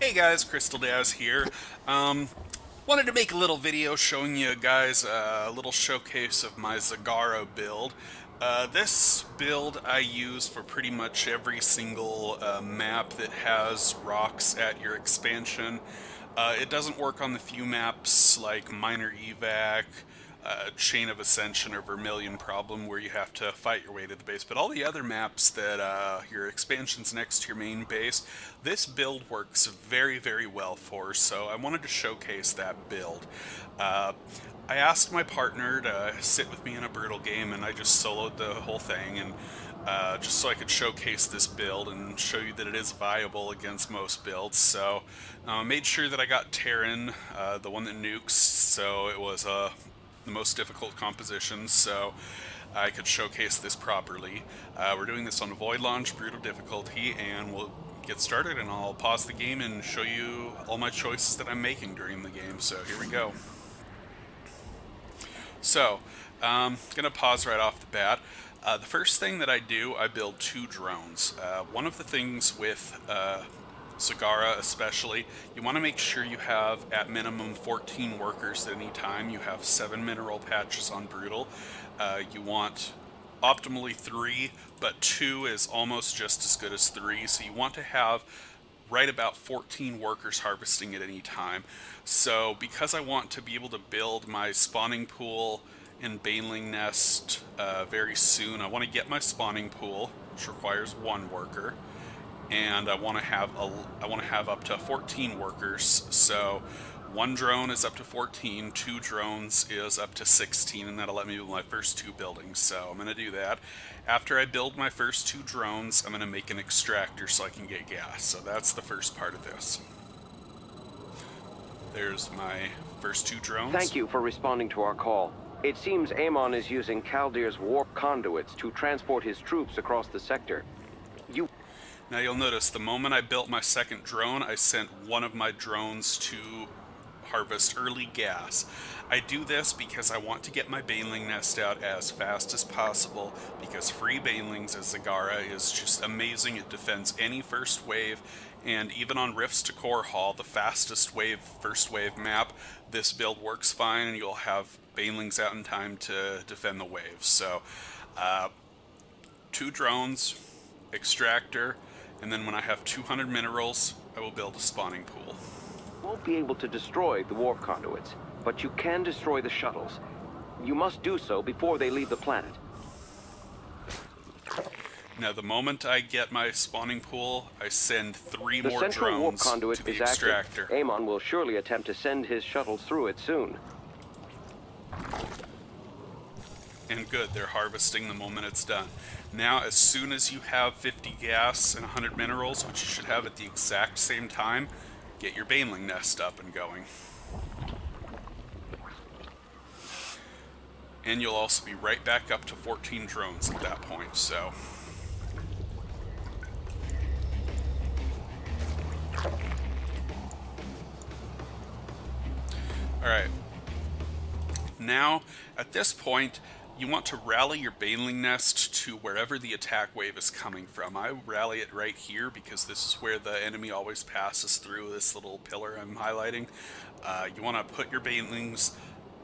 Hey guys, Crystal Daz here. Wanted to make a little video showing you guys a little showcase of my Zagara build. This build I use for pretty much every single map that has rocks at your expansion. It doesn't work on the few maps like Minor Evac, Chain of Ascension, or Vermilion Problem where you have to fight your way to the base, but all the other maps that your expansion's next to your main base, this build works very, very well for, so I wanted to showcase that build. I asked my partner to sit with me in a brutal game, and I just soloed the whole thing, and just so I could showcase this build and show you that it is viable against most builds. So I made sure that I got Terran, the one that nukes, so it was the most difficult composition, so I could showcase this properly. We're doing this on Void Launch, Brutal Difficulty, and we'll get started, and I'll pause the game and show you all my choices that I'm making during the game. So here we go. So, I'm going to pause right off the bat. The first thing that I do, I build two drones. One of the things with Zagara especially, you want to make sure you have at minimum 14 workers at any time. You have 7 mineral patches on Brutal. You want optimally 3, but 2 is almost just as good as 3, so you want to have right about 14 workers harvesting at any time. So because I want to be able to build my spawning pool and baneling nest very soon, I want to get my spawning pool, which requires 1 worker, and I want to have up to 14 workers. So 1 drone is up to 14, 2 drones is up to 16, and that'll let me build my first 2 buildings. So I'm going to do that. After I build my first 2 drones, I'm going to make an extractor so I can get gas. So that's the first part of this. There's my first 2 drones. Thank you for responding to our call. It seems Amon is using Kaldir's warp conduits to transport his troops across the sector. Now you'll notice the moment I built my second drone, I sent one of my drones to harvest early gas. I do this because I want to get my baneling nest out as fast as possible, because free banelings as Zagara is just amazing. It defends any first wave, and even on Rifts to Core Hall, the fastest wave, first wave map, this build works fine, and you'll have banelings out in time to defend the waves. So 2 drones, extractor, and then when I have 200 minerals, I will build a spawning pool. You won't be able to destroy the warp conduits, but you can destroy the shuttles. You must do so before they leave the planet. Now, the moment I get my spawning pool, I send 3 The more central warp drones conduit to the is extractor. active. Amon will surely attempt to send his shuttles through it soon. And good, they're harvesting the moment it's done. Now, as soon as you have 50 gas and 100 minerals, which you should have at the exact same time, get your baneling nest up and going. And you'll also be right back up to 14 drones at that point, so... Alright. Now, at this point, you want to rally your baneling nest to wherever the attack wave is coming from. I rally it right here because this is where the enemy always passes through, this little pillar I'm highlighting. You want to put your banelings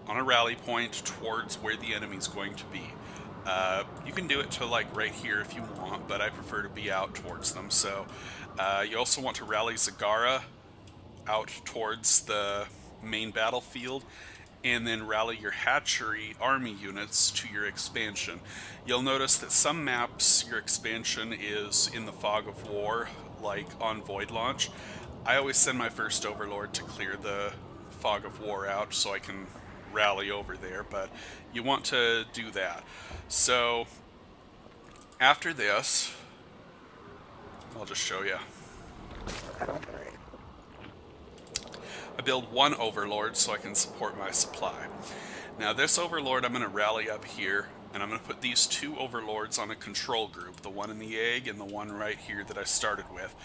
on a rally point towards where the enemy's going to be. You can do it to like right here if you want, but I prefer to be out towards them. So you also want to rally Zagara out towards the main battlefield, and then rally your hatchery army units to your expansion. You'll notice that some maps your expansion is in the fog of war, like on Void Launch. I always send my first overlord to clear the fog of war out so I can rally over there, but you want to do that. So after this, I'll just show you. I build 1 overlord so I can support my supply. Now this overlord I'm going to rally up here, and I'm going to put these 2 overlords on a control group, the one in the egg and the one right here that I started with.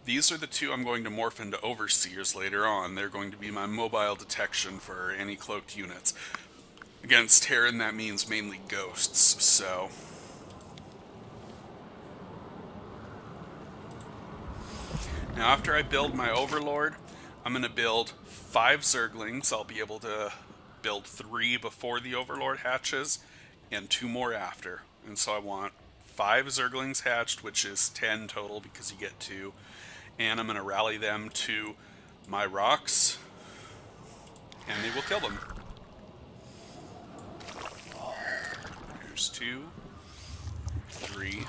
These are the 2 I'm going to morph into overseers later on. They're going to be my mobile detection for any cloaked units. Against Terran, that means mainly ghosts, so... Now after I build my Overlord, I'm going to build 5 Zerglings. I'll be able to build 3 before the Overlord hatches, and 2 more after. And so I want 5 Zerglings hatched, which is 10 total because you get 2. And I'm going to rally them to my rocks, and they will kill them. There's 2, 3,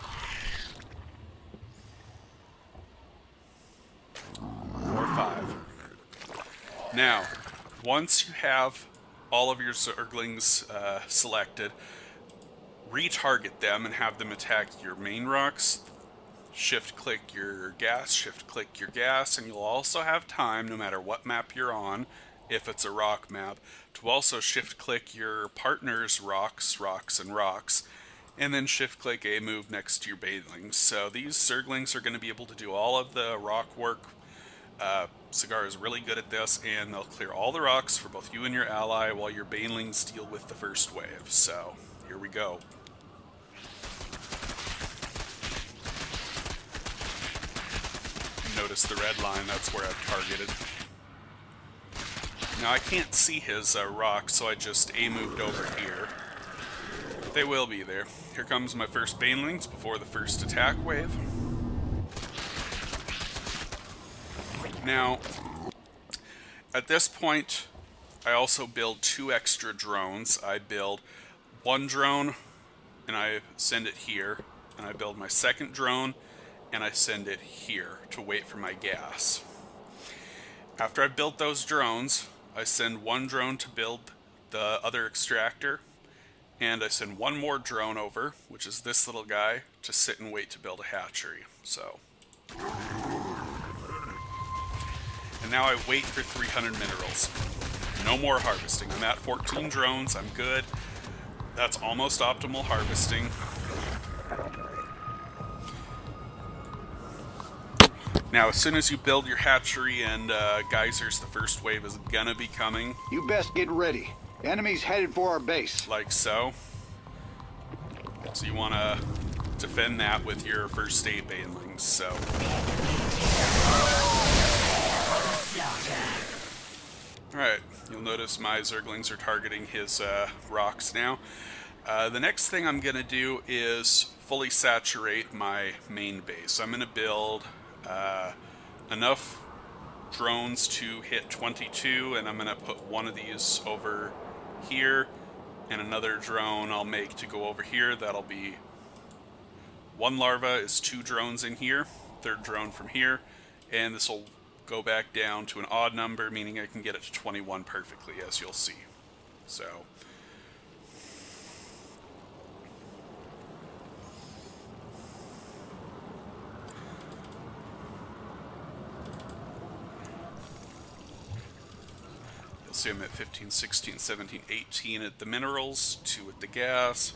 4, 5. Now, once you have all of your Zerglings selected, retarget them and have them attack your main rocks. Shift-click your gas, shift-click your gas, and you'll also have time, no matter what map you're on, if it's a rock map, to also shift-click your partner's rocks, and then shift-click a move next to your banelings. So these Zerglings are going to be able to do all of the rock work. Zagara is really good at this, and they'll clear all the rocks for both you and your ally while your banelings deal with the first wave. So, here we go. Notice the red line, that's where I've targeted. Now I can't see his rocks, so I just A-moved over here. They will be there. Here comes my first banelings before the first attack wave. Now, at this point, I also build 2 extra drones. I build 1 drone, and I send it here, and I build my second drone, and I send it here to wait for my gas. After I've built those drones, I send 1 drone to build the other extractor, and I send 1 more drone over, which is this little guy, to sit and wait to build a hatchery. So, and now I wait for 300 minerals. No more harvesting. I'm at 14 drones, I'm good. That's almost optimal harvesting. Now, as soon as you build your hatchery and geysers, the first wave is gonna be coming. You best get ready. Enemies headed for our base. Like so. So you want to defend that with your first aid banelings, so. Alright, you'll notice my Zerglings are targeting his rocks now. The next thing I'm gonna do is fully saturate my main base. I'm gonna build enough drones to hit 22, and I'm going to put 1 of these over here, and another drone I'll make to go over here. That'll be 1 larva is 2 drones in here, 3rd drone from here, and this will go back down to an odd number, meaning I can get it to 21 perfectly, as you'll see. So, see I'm at 15, 16, 17, 18 at the minerals, 2 at the gas,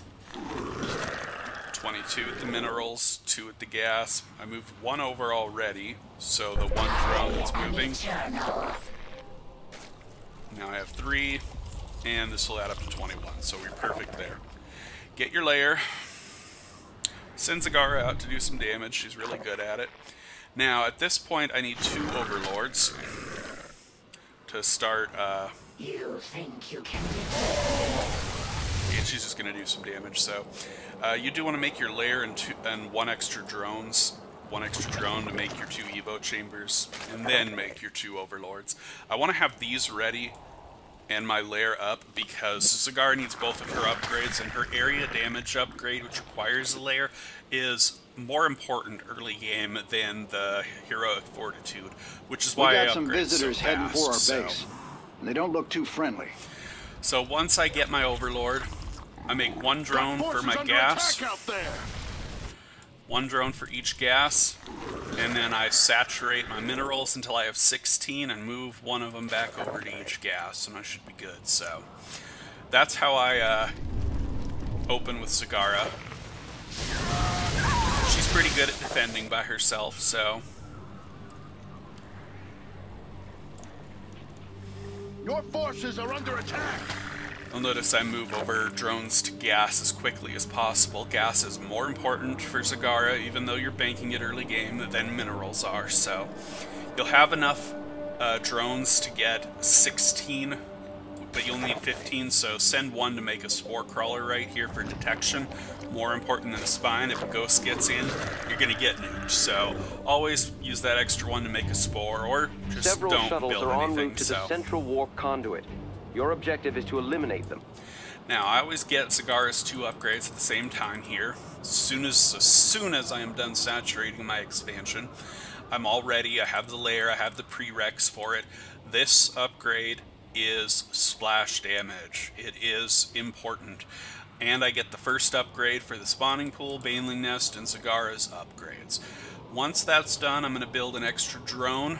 22 at the minerals, 2 at the gas. I moved 1 over already, so the 1 drone is moving. Now I have 3, and this will add up to 21, so we're perfect there. Get your lair. Send Zagara out to do some damage. She's really good at it. Now, at this point, I need 2 overlords to start, You think you can and she's just going to do some damage, so you do want to make your lair and 1 extra drone to make your 2 Evo chambers, and then make your 2 overlords. I want to have these ready and my lair up because Zagara needs both of her upgrades, and her area damage upgrade, which requires a lair, is more important early game than the heroic fortitude, which is why I upgrade so fast. We got some visitors heading for our base, and they don't look too friendly. So once I get my overlord, I make 1 drone for my gas, 1 drone for each gas, and then I saturate my minerals until I have 16 and move 1 of them back over to each gas, and I should be good. So that's how I open with Zagara. She's pretty good at defending by herself, so. Your forces are under attack. You'll notice I move over drones to gas as quickly as possible. Gas is more important for Zagara, even though you're banking it early game, than minerals are. So you'll have enough drones to get 16, but you'll need 15, so send one to make a spore crawler right here for detection. More important than a spine. If a ghost gets in, you're going to get nuked. So always use that extra one to make a spore, or just Several don't shuttles build are en anything. route to the central warp conduit. Your objective is to eliminate them. Now, I always get Zagara's 2 upgrades at the same time here. As soon as I am done saturating my expansion, I'm all ready. I have the layer, I have the prereqs for it. This upgrade is splash damage. It is important. And I get the first upgrade for the spawning pool, Baneling Nest, and Zagara's upgrades. Once that's done, I'm going to build an extra drone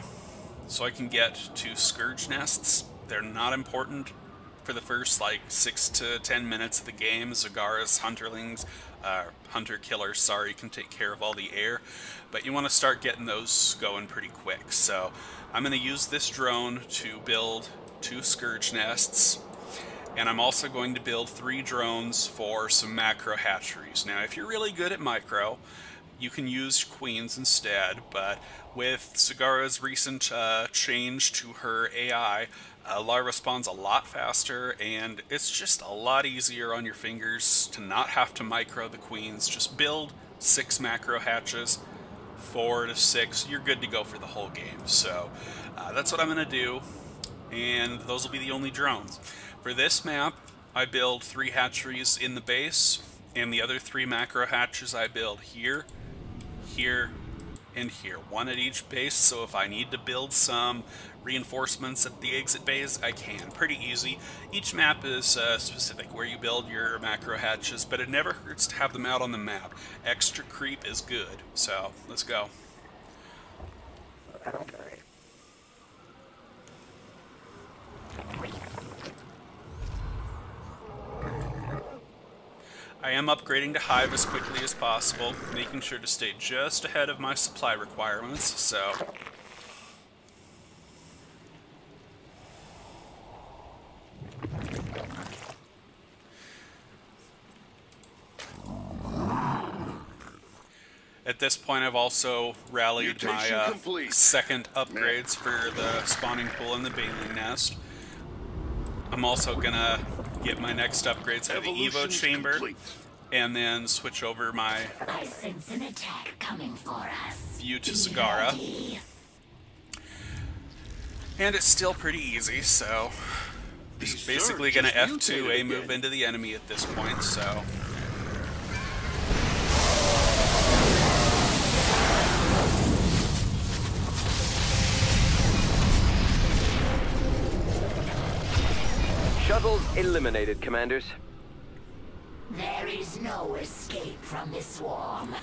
so I can get 2 Scourge Nests. They're not important for the first like 6 to 10 minutes of the game. Zagara's hunter-killers, sorry, can take care of all the air. But you want to start getting those going pretty quick. So I'm going to use this drone to build 2 Scourge Nests. And I'm also going to build 3 drones for some macro hatcheries. Now, if you're really good at micro, you can use queens instead, but with Zagara's recent change to her AI, larva spawns a lot faster, and it's just a lot easier on your fingers to not have to micro the queens. Just build 6 macro hatches, 4 to 6, you're good to go for the whole game. So that's what I'm going to do, and those will be the only drones. For this map, I build 3 hatcheries in the base, and the other 3 macro hatches I build here, here, and here. 1 at each base, so if I need to build some reinforcements at the exit bays, I can. Pretty easy. Each map is specific where you build your macro hatches, but it never hurts to have them out on the map. Extra creep is good. So, let's go. I am upgrading to Hive as quickly as possible, making sure to stay just ahead of my supply requirements, so... At this point, I've also rallied my second upgrades for the spawning pool and the Baneling Nest. I'm also gonna get my next upgrades for the Evo chamber, and then switch over my I sense an attack coming for us. view to Zagara. And it's still pretty easy, so just basically gonna F2A move into the enemy at this point, so... Shuttles eliminated, Commanders. There is no escape from this swarm.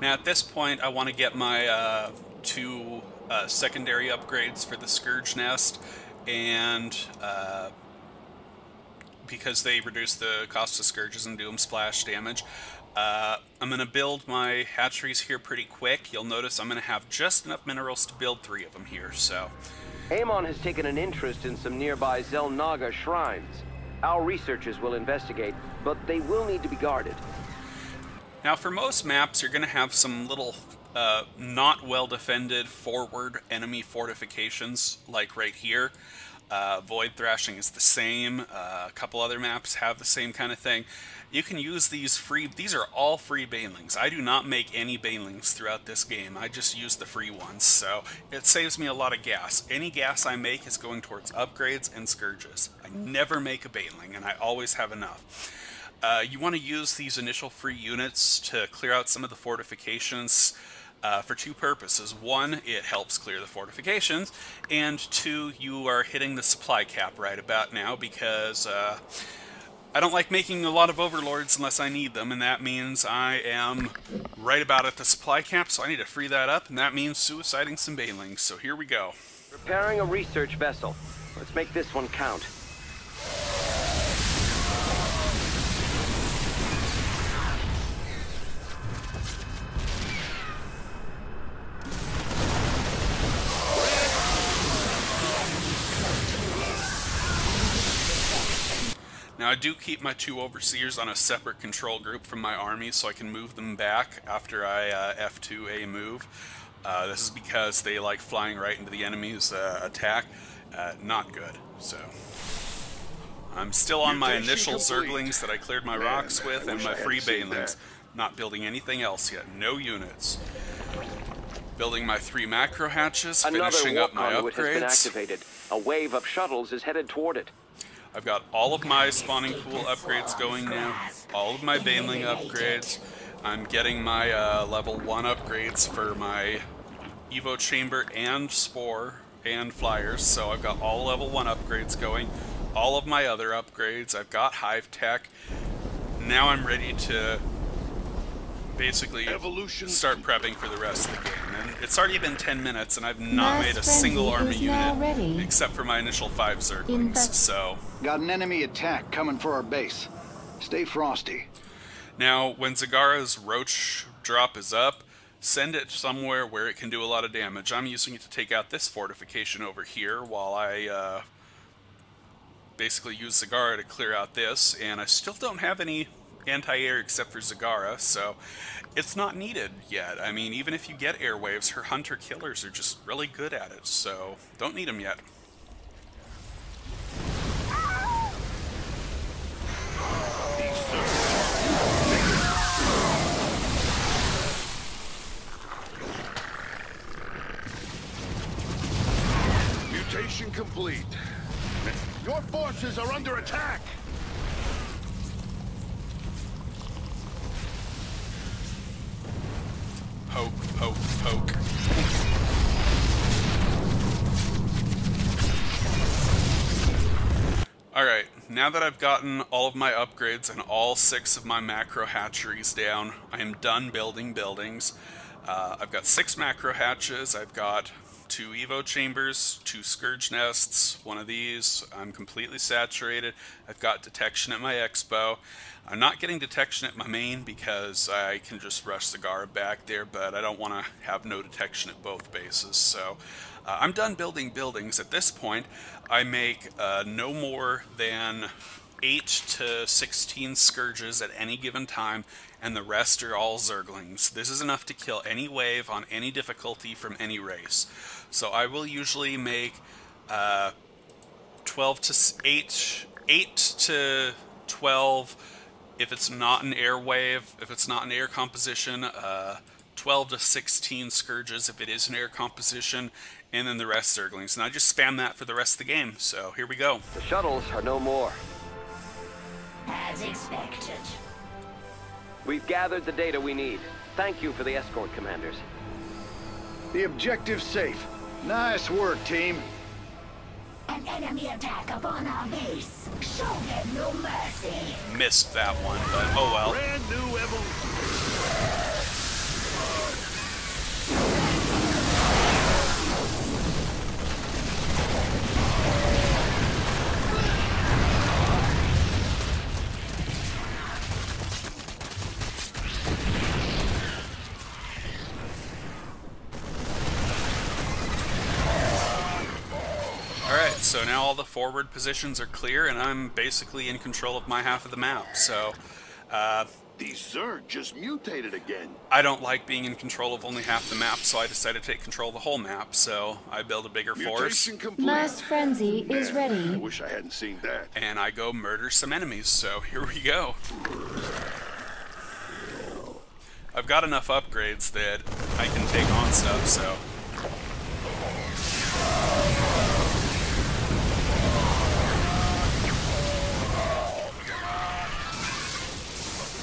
Now at this point, I want to get my 2 secondary upgrades for the Scourge Nest, and because they reduce the cost of Scourges and do them splash damage, I'm going to build my hatcheries here pretty quick. You'll notice I'm going to have just enough minerals to build 3 of them here, so... Amon has taken an interest in some nearby Zelnaga shrines. Our researchers will investigate, but they will need to be guarded. Now, for most maps, you're going to have some little not well-defended forward enemy fortifications, like right here. Void Thrashing is the same. A couple other maps have the same kind of thing. You can use these free... These are all free banelings. I do not make any banelings throughout this game. I just use the free ones, so it saves me a lot of gas. Any gas I make is going towards upgrades and scourges. I never make a baneling, and I always have enough. You want to use these initial free units to clear out some of the fortifications for 2 purposes. 1, it helps clear the fortifications, and 2, you are hitting the supply cap right about now, because I don't like making a lot of overlords unless I need them, and that means I am right about at the supply cap, so I need to free that up, and that means suiciding some banelings. So here we go. Preparing a research vessel. Let's make this one count. Now I do keep my 2 overseers on a separate control group from my army so I can move them back after I F2 a move. This is because they like flying right into the enemy's attack. Not good, so... I'm still on my initial Zerglings that I cleared my rocks with, and my free Banelings. Not building anything else yet. No units. Building my 3 macro hatches, finishing up my upgrades. Has been activated. A wave of shuttles is headed toward it. I've got all of my spawning pool upgrades going now. All of my Baneling upgrades. I'm getting my level 1 upgrades for my Evo Chamber and Spore and Flyers. So I've got all level 1 upgrades going. All of my other upgrades. I've got Hive Tech. Now I'm ready to basically start prepping for the rest of the game. And it's already been 10 minutes and I've not made a single army unit except for my initial 5 Zerglings. So got an enemy attack coming for our base. Stay frosty. Now when Zagara's roach drop is up, send it somewhere where it can do a lot of damage. I'm using it to take out this fortification over here while I basically use Zagara to clear out this, and I still don't have any anti-air except for Zagara, so it's not needed yet. I mean, even if you get airwaves, her hunter-killers are just really good at it, so don't need them yet. Mutation complete. Your forces are under attack! Poke, poke, poke. Alright, now that I've gotten all of my upgrades and all 6 of my macro hatcheries down, I am done building buildings. I've got 6 macro hatches, I've got 2 Evo Chambers, 2 Scourge Nests, 1 of these. I'm completely saturated. I've got detection at my Expo. I'm not getting detection at my main because I can just rush Zagara back there, but I don't want to have no detection at both bases. So I'm done building buildings. At this point, I make no more than 8 to 16 Scourges at any given time, and the rest are all Zerglings. This is enough to kill any wave on any difficulty from any race. So I will usually make 8 to 12 if it's not an air wave, if it's not an air composition, 12 to 16 Scourges if it is an air composition, and then the rest Zerglings. And I just spam that for the rest of the game, so here we go. The shuttles are no more. As expected. We've gathered the data we need. Thank you for the escort, commanders. The objective's safe. Nice work, team. An enemy attack upon our base. Show them no mercy. Missed that one, but oh well. Brand new evolution. Alright, so now all the forward positions are clear, and I'm basically in control of my half of the map, so... These Zerg just mutated again. I don't like being in control of only half the map, so I decided to take control of the whole map, so I build a bigger force. Mutation complete. Mass frenzy is ready. I wish I hadn't seen that. And I go murder some enemies, so here we go. I've got enough upgrades that I can take on stuff, so...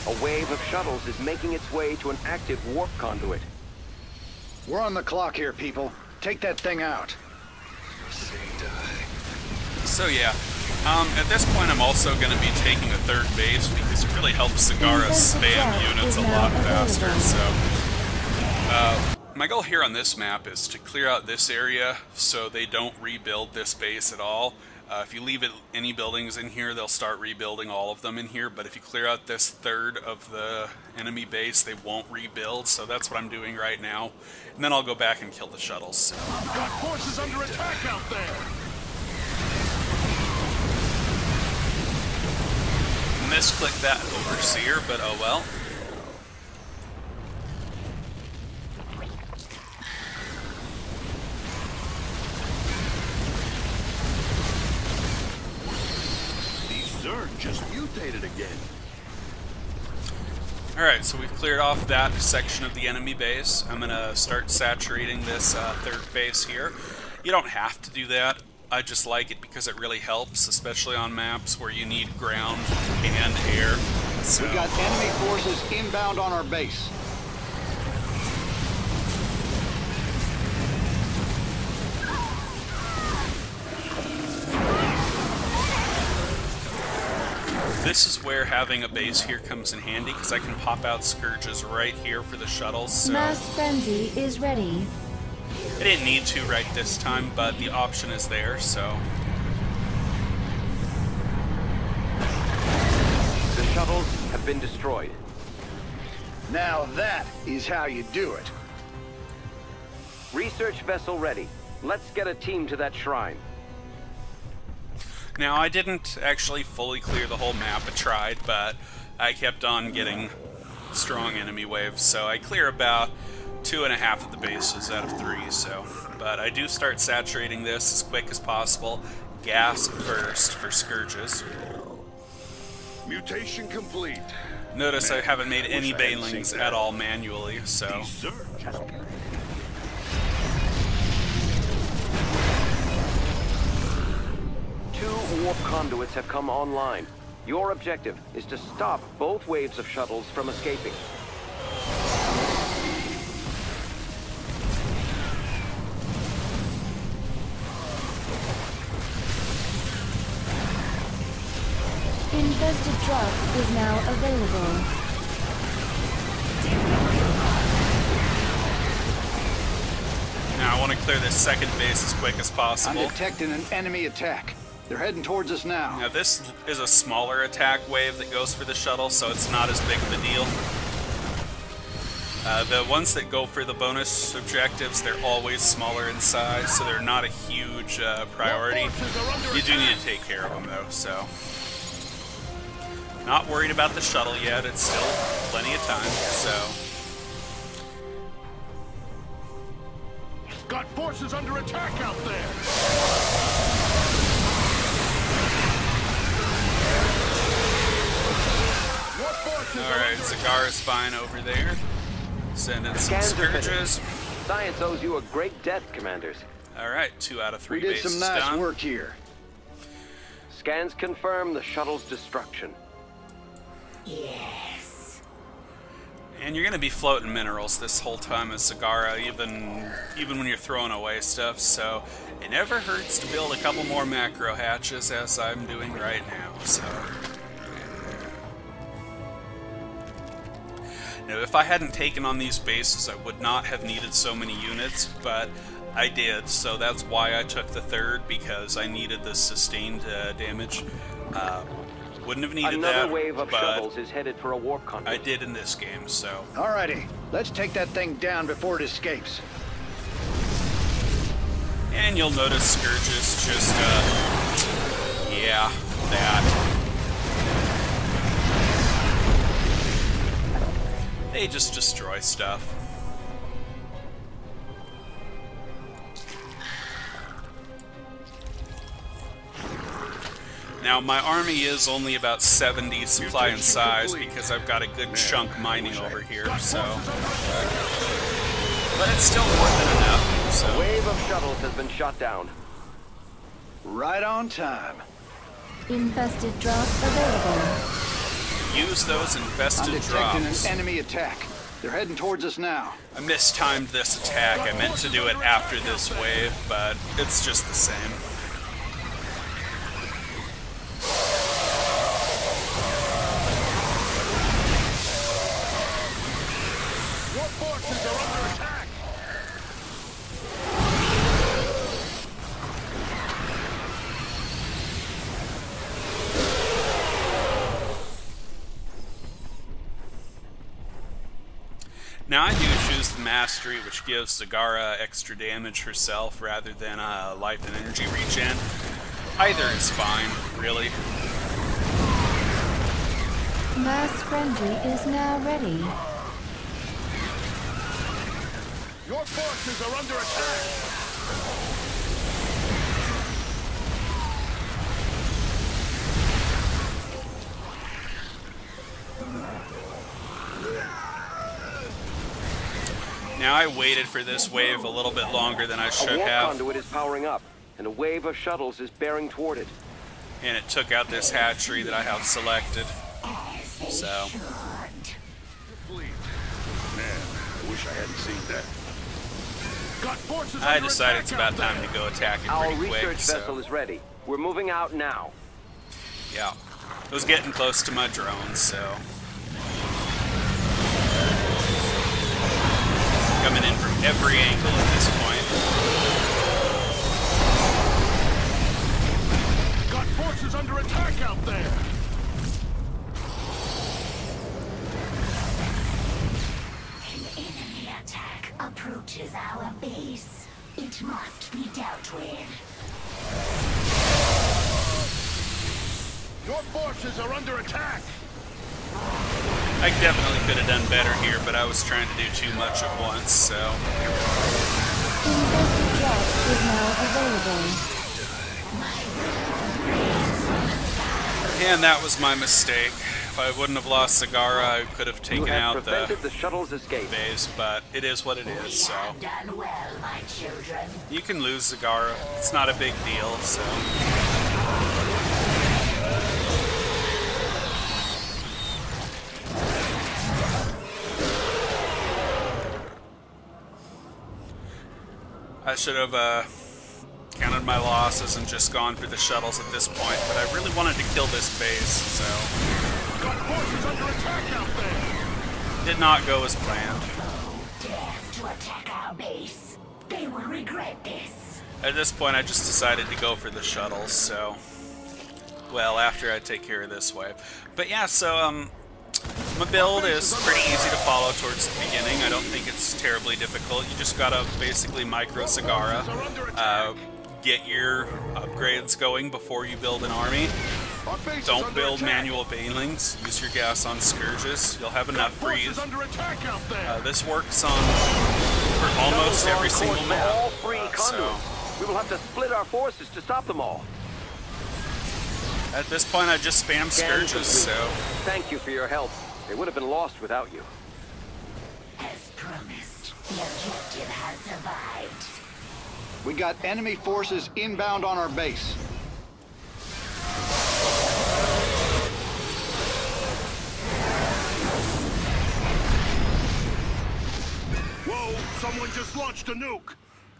A wave of shuttles is making its way to an active warp conduit. We're on the clock here, people. Take that thing out. So yeah, at this point I'm also going to be taking a 3rd base because it really helps Zagara spam units a lot faster, so... my goal here on this map is to clear out this area so they don't rebuild this base at all. If you leave any buildings in here, they'll start rebuilding all of them in here, but if you clear out this 1/3 of the enemy base, they won't rebuild, so that's what I'm doing right now. And then I'll go back and kill the shuttles. Got forces under attack out there. misclicked that overseer, but oh well. The Zerg just mutated again. Alright, so we've cleared off that section of the enemy base. I'm gonna start saturating this third base here. You don't have to do that. I just like it because it really helps, especially on maps where you need ground and air. So. We got enemy forces inbound on our base. This is where having a base here comes in handy, because I can pop out Scourges right here for the shuttles. So. Mass frenzy is ready. I didn't need to right this time, but the option is there, so... The shuttles have been destroyed. Now that is how you do it. Research vessel ready. Let's get a team to that shrine. Now, I didn't actually fully clear the whole map. I tried, but I kept on getting strong enemy waves, so I clear about 2.5 of the bases out of 3, so... But I do start saturating this as quick as possible. Gas first for Scourges. Mutation complete. Notice I haven't made any banelings at all manually, so... The Zerg just... Two warp conduits have come online. Your objective is to stop both waves of shuttles from escaping. Infested drop is now available. Now I want to clear this second base as quick as I'm possible. detecting an enemy attack. They're heading towards us now. Now this is a smaller attack wave that goes for the shuttle, so it's not as big of a deal. The ones that go for the bonus objectives, they're always smaller in size, so they're not a huge priority. You do need to take care of them though, so... Not worried about the shuttle yet, it's still plenty of time, so... Got forces under attack out there. Alright, Zagara's fine over there. Sending some Scans are finished. Scourges. Science owes you a great debt, Commanders. Alright, 2 out of 3 We did bases some nice done. work here. Scans confirm the shuttle's destruction. Yes. And you're going to be floating minerals this whole time as Zagara, even when you're throwing away stuff, so it never hurts to build a couple more macro hatches, as I'm doing right now, so... Now, if I hadn't taken on these bases, I would not have needed so many units, but I did, so that's why I took the third, because I needed the sustained damage. Wouldn't have needed Another that, wave of but shuttles is headed for a warp conduit. I did in this game, so... Alrighty, let's take that thing down before it escapes. And you'll notice Scourges just, yeah, that. They just destroy stuff. Now, my army is only about 70 supply and size because I've got a good chunk mining over here, so... But it's still more than enough, A so... wave of shuttles has been shot down. Right on time. Infested drop available. Use those I'm infested detecting drops. an enemy attack. They're heading towards us now. I mistimed this attack. I meant to do it after this wave, but it's just the same. Your forces are under attack. Now I do choose the Mastery, which gives Zagara extra damage herself rather than life and energy regen. Either is fine, really. Mass frenzy is now ready. Your forces are under attack! Now, I waited for this wave a little bit longer than I A should warp have, conduit is powering up, and a wave of shuttles is bearing toward it. and it took out this hatchery that I have selected. So, Complete. Man, I wish I hadn't seen that. Got forces I under decided it's attack about out time there. to go attack it Our pretty research quick, vessel so, is ready. We're moving out now. yeah. I was getting close to my drones, so... Coming in from every angle at this point. Got forces under attack out there. An enemy attack approaches our base. It must be dealt with. Your forces are under attack. I definitely could have done better here, but I was trying to do too much at once, so... Infested drop is now available. And that was my mistake. If I wouldn't have lost Zagara, I could have You taken have out prevented the the shuttle's escape. base, but it is what it is, so... Done well, my children. You can lose Zagara. It's not a big deal, so... I should have counted my losses and just gone for the shuttles at this point, but I really wanted to kill this base, so... Got forces under attack out there. Did not go as planned. Death to attack our base. They will regret this. At this point, I just decided to go for the shuttles, so... Well, after I take care of this wave. But yeah, so, my build is pretty easy to follow towards the beginning. I don't think it's terribly difficult. You just gotta basically micro Zagara, get your upgrades going before you build an army. Our base is Don't under build attack. manual banelings. Use your gas on scourges. You'll have enough for you. Forces under attack out there. This works on for almost Shuttles are every on single course for map. all three So conduits. We will have to split our forces to stop them all. at this point, I just spam Scan scourges. complete. So Thank you for your help. They would have been lost without you. As promised, the objective has survived. We got enemy forces inbound on our base. Whoa, someone just launched a nuke.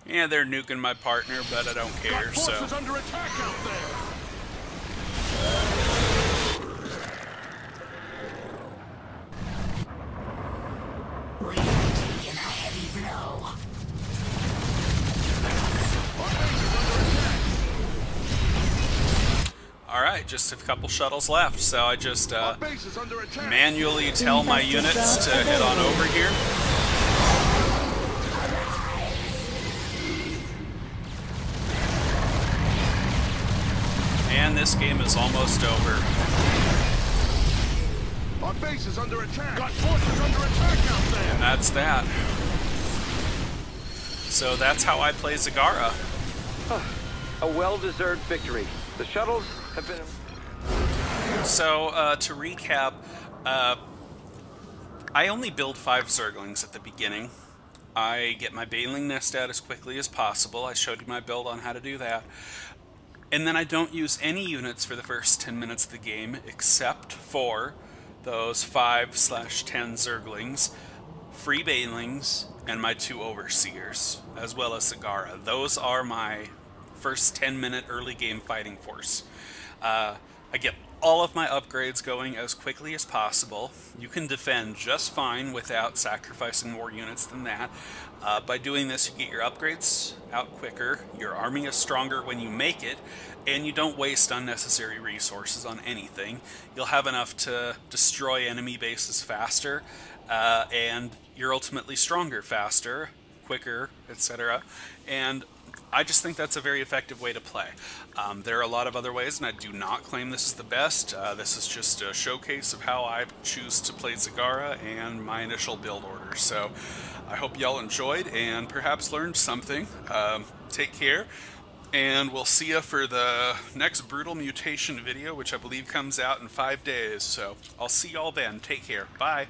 yeah, they're nuking my partner, but I don't care. Got So forces under attack out there. We have taken a heavy blow. Our base is under attack. all right, just a couple shuttles left. So I just Our base is under attack. manually tell my units to head on over here. And this game is almost over. Our base is under attack. Got forces under attack out there. And that's that. So that's how I play Zagara. A well-deserved victory. The shuttles have been... So, to recap, I only build 5 Zerglings at the beginning. I get my Baneling nest out as quickly as possible. I showed you my build on how to do that. And then I don't use any units for the first 10 minutes of the game, except for those 5/10 Zerglings, free Banelings, and my 2 Overseers, as well as Zagara. Those are my first 10-minute early game fighting force. I get all of my upgrades going as quickly as possible. You can defend just fine without sacrificing more units than that. By doing this, you get your upgrades out quicker, your army is stronger when you make it, and you don't waste unnecessary resources on anything. You'll have enough to destroy enemy bases faster, and you're ultimately stronger faster, quicker, etc. And I just think that's a very effective way to play. There are a lot of other ways, and I do not claim this is the best. This is just a showcase of how I choose to play Zagara and my initial build order. So I hope y'all enjoyed and perhaps learned something. Take care, and we'll see you for the next Brutal Mutation video, which I believe comes out in 5 days. So I'll see y'all then. Take care. Bye.